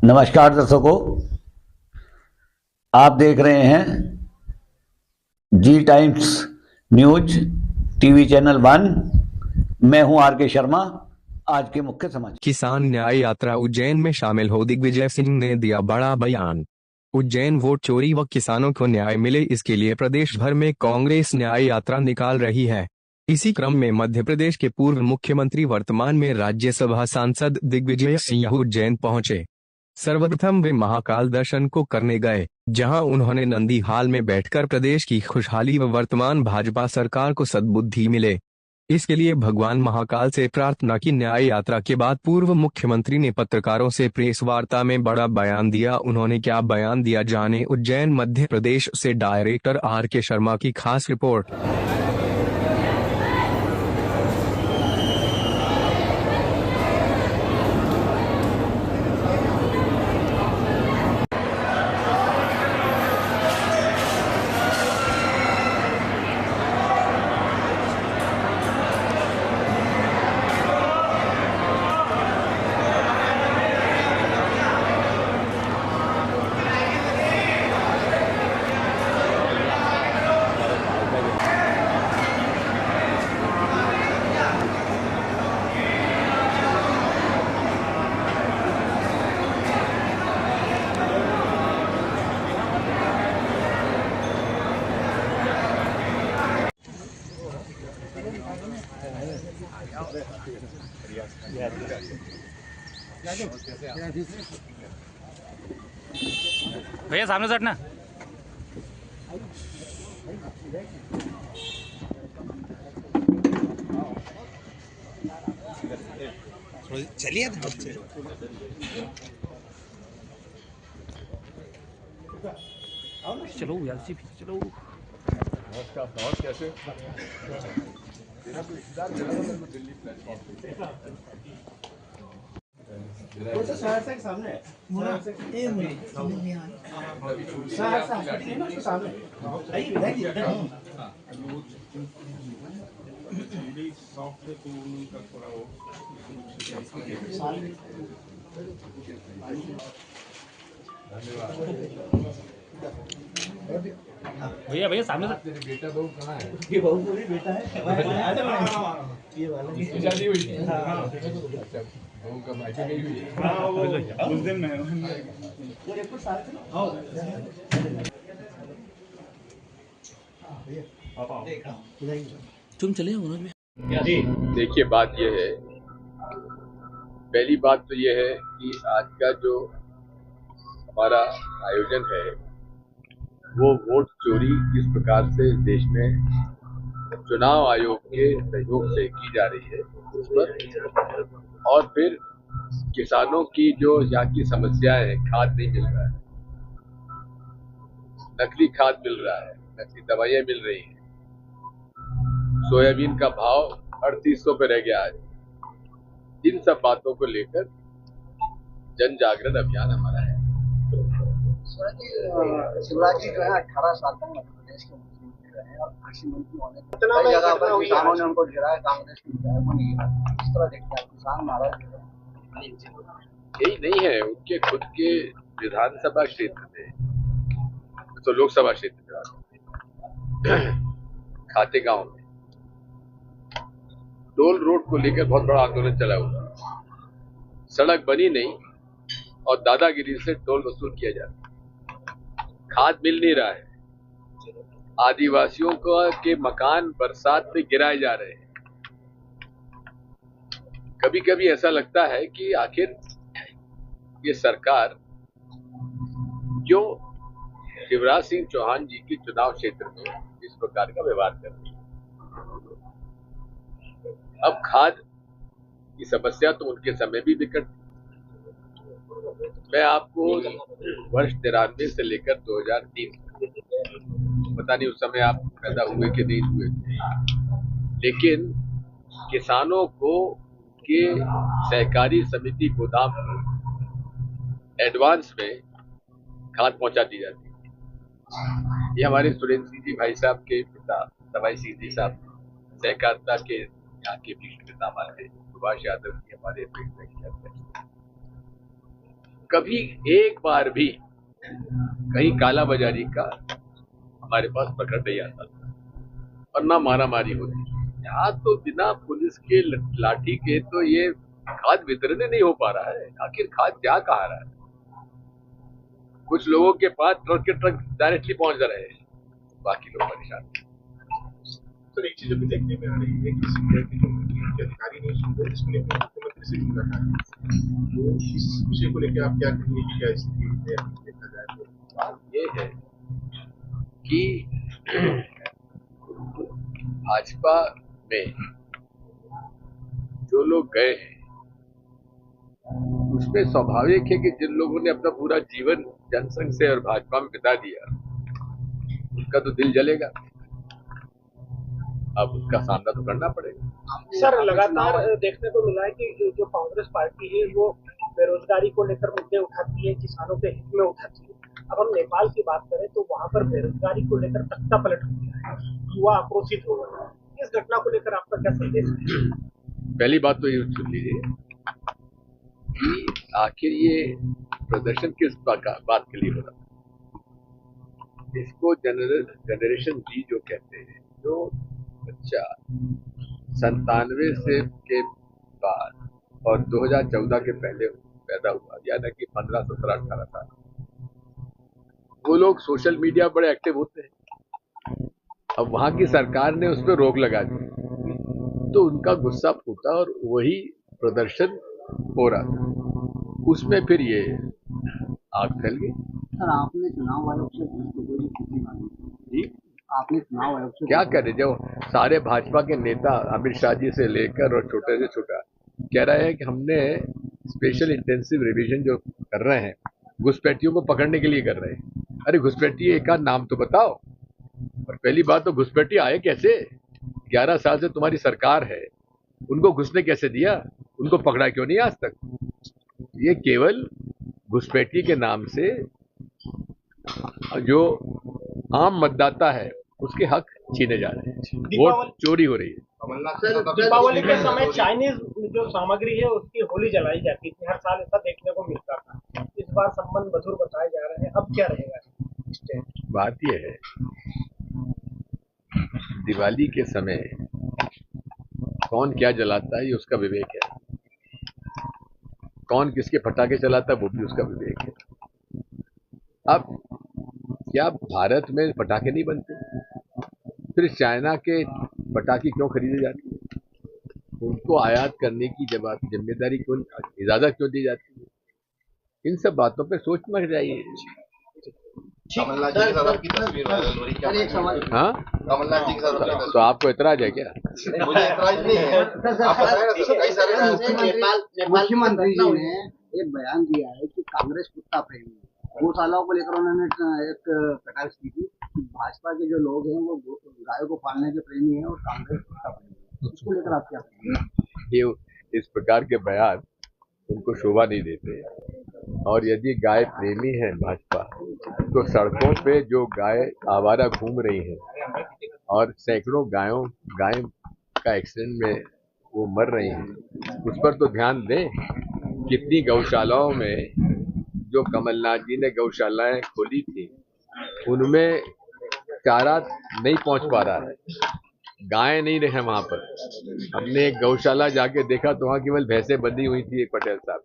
नमस्कार दर्शकों, आप देख रहे हैं जी टाइम्स न्यूज टीवी चैनल 1। मैं हूं आर के शर्मा। आज के मुख्य समाचार। किसान न्याय यात्रा उज्जैन में शामिल हो दिग्विजय सिंह ने दिया बड़ा बयान। उज्जैन वोट चोरी व किसानों को न्याय मिले, इसके लिए प्रदेश भर में कांग्रेस न्याय यात्रा निकाल रही है। इसी क्रम में मध्य प्रदेश के पूर्व मुख्यमंत्री वर्तमान में राज्यसभा सांसद दिग्विजय सिंह उज्जैन पहुंचे। सर्वप्रथम वे महाकाल दर्शन को करने गए, जहां उन्होंने नंदी हाल में बैठकर प्रदेश की खुशहाली व वर्तमान भाजपा सरकार को सद्बुद्धि मिले, इसके लिए भगवान महाकाल से प्रार्थना की। न्याय यात्रा के बाद पूर्व मुख्यमंत्री ने पत्रकारों से प्रेस वार्ता में बड़ा बयान दिया। उन्होंने क्या बयान दिया, जाने उज्जैन मध्य प्रदेश से डायरेक्टर आर के शर्मा की खास रिपोर्ट। भैया सामने से हटना। चलिए चलो यार जी, चलो। और कैसे सहरसा के सामने सामने भैया भैया सामने से। तेरे बेटा बहू कहाँ है? ये बहू पूरी बेटा है। ये वाला शादी हुई है? अच्छा, बहू का मायके गई हुई है? उस दिन में ये देखो सारे तुम चले मनोज में। देखिए, बात यह है, पहली बात तो यह है कि आज का जो हमारा आयोजन है वो वोट चोरी किस प्रकार से देश में चुनाव आयोग के सहयोग से की जा रही है उस पर, और फिर किसानों की जो यहाँ की समस्याएं हैं, खाद नहीं मिल रहा है, नकली खाद मिल रहा है, नकली दवाइयां मिल रही हैं, सोयाबीन का भाव 3800 पे रह गया आज। इन सब बातों को लेकर जन जागरण अभियान हमारा है। शिवराज जी जो है 18 साल तक मध्य प्रदेश के मुख्यमंत्री रहे और कृषि मंत्री होने कई जगह पर किसानों ने उनको घेरा है, कांग्रेस ने घेरा है, वो नहीं घेरा। इस तरह देखते हैं किसान नाराज यही नहीं है, उनके खुद के विधानसभा क्षेत्र में, तो लोकसभा क्षेत्र में खाते गांव में टोल रोड को लेकर बहुत बड़ा आंदोलन चला हुआ। सड़क बनी नहीं और दादागिरी से टोल वसूल किया जा रहा है। खाद मिल नहीं रहा है, आदिवासियों को के मकान बरसात में गिराए जा रहे हैं। कभी कभी ऐसा लगता है कि आखिर ये सरकार क्यों शिवराज सिंह चौहान जी के चुनाव क्षेत्र में इस प्रकार का व्यवहार कर रही है। अब खाद की समस्या तो उनके समय भी विकट थी। मैं आपको वर्ष 93 से लेकर 2003, पता नहीं उस समय आप पैदा हुए कि नहीं हुए, लेकिन किसानों को के सहकारी समिति गोदाम एडवांस में खाद पहुंचा दी जाती है। ये हमारे सुरेंद्र सिंह जी भाई साहब के पिता दवाई सिंह जी साहब सहकारिता के यहाँ के भीष्म पितामह थे। सुभाष यादव जी हमारे अध्यक्ष। कभी एक बार भी कहीं काला बाजारी का हमारे पास पकड़ नहीं आता था और ना मारा मारी होती। यहाँ तो बिना पुलिस के लाठी के तो ये खाद वितरण नहीं हो पा रहा है। आखिर खाद क्या कहा रहा है? कुछ लोगों के पास ट्रक के ट्रक डायरेक्टली पहुंच रहे हैं, बाकी लोग परेशान। सर एक चीज अभी देखने में आ रही है कि सीबीआई के जो के अधिकारी नहीं सुन रहे, जिसको लेकर मुख्यमंत्री से जुड़ा है, तो इस विषय को लेकर आप क्या कहेंगे कि क्या स्थिति है देखा जाए तो? बात ये है कि भाजपा में जो लोग गए हैं उसमें स्वाभाविक है कि जिन लोगों ने अपना पूरा जीवन जनसंघ से और भाजपा में बिता दिया उनका तो दिल जलेगा। अब उसका सामना तो करना पड़ेगा। सर लगातार देखने को मिला है कि जो कांग्रेस पार्टी है वो बेरोजगारी को लेकर मुद्दे उठाती है, किसानों के हित में उठाती है। अब हम नेपाल की बात करें तो वहां पर बेरोजगारी को लेकर तख्ता पलट हो गया है, युवा आक्रोशित हो गए हैं। इस घटना को लेकर आपका क्या संदेश है? पहली बात तो ये सुन लीजिए कि आखिर ये प्रदर्शन किस बात के लिए हो रहा है। इसको जनरेशन जी जो कहते हैं, जो बच्चा 97 से के बाद और 2014 के पहले पैदा हुआ, यानी कि 15, 17, 18 साल, वो लोग सोशल मीडिया बड़े एक्टिव होते हैं। अब वहां की सरकार ने उस पर रोक लगा दी तो उनका गुस्सा फूटा और वही प्रदर्शन हो रहा था। उसमें फिर ये आग फैल गई। सर आपने चुनाव आयोग से जी आपने चुनाव आयोग से क्या करे, जब सारे भाजपा के नेता अमित शाह जी से लेकर और छोटे से छोटा कह रहे हैं कि हमने स्पेशल इंटेंसिव रिवीजन जो कर रहे हैं घुसपैठियों को पकड़ने के लिए कर रहे हैं। अरे घुसपैठी एक आध नाम तो बताओ। और पहली बात तो घुसपैठी आए कैसे? 11 साल से तुम्हारी सरकार है, उनको घुसने कैसे दिया? उनको पकड़ा क्यों नहीं आज तक? ये केवल घुसपैठी के नाम से जो आम मतदाता है उसके हक छीने जा रहे हैं, वोट चोरी हो रही है। दीपावली के समय चाइनीज जो सामग्री है उसकी होली जलाई जाती थी, हर साल ऐसा देखने को मिलता था। इस बार संबंध मधुर बताए जा रहे हैं, अब क्या रहेगा? बात यह है दिवाली के समय कौन क्या जलाता है ये उसका विवेक है, कौन किसके पटाखे चलाता है वो भी उसका विवेक है। अब क्या भारत में पटाखे नहीं बनते? फिर चाइना के पटाखे क्यों खरीदे जाते हैं? उनको आयात करने की जिम्मेदारी क्यों, इजाजत क्यों दी जाती है? इन सब बातों पे सोचना चाहिए। कमलनाथ जी के साथ आपकी तस्वीर वायरल हो रही है, एक सवाल। हाँ, कमलनाथ जी के साथ आपकी तो आपको एतराज है क्या? मुझे ऐतराज नहीं है। आप बताएं ना, कई सारे मुख्यमंत्री जी ने एक बयान दिया है कि कांग्रेस कुत्ता प्रेमी है। गौशालाओं को लेकर उन्होंने एक कटाक्ष की थी कि भाजपा के जो लोग हैं वो गायों को पालने के प्रेमी हैं और कांग्रेस कुत्ता प्रेमी है। उसको लेकर आप क्या कहेंगे? ये इस प्रकार के बयान उनको शोभा नहीं देते। और यदि गाय प्रेमी है भाजपा, तो सड़कों पे जो गाय आवारा घूम रही है और सैकड़ों गाय का एक्सीडेंट में वो मर रही हैं, उस पर तो ध्यान दें। कितनी गौशालाओं में जो कमलनाथ जी ने गौशालाएं खोली थी उनमें चारा नहीं पहुंच पा रहा है, गाय नहीं रहे वहां पर। हमने एक गौशाला जाके देखा तो वहां केवल भैंसें बंधी हुई थी एक पटेल साहब।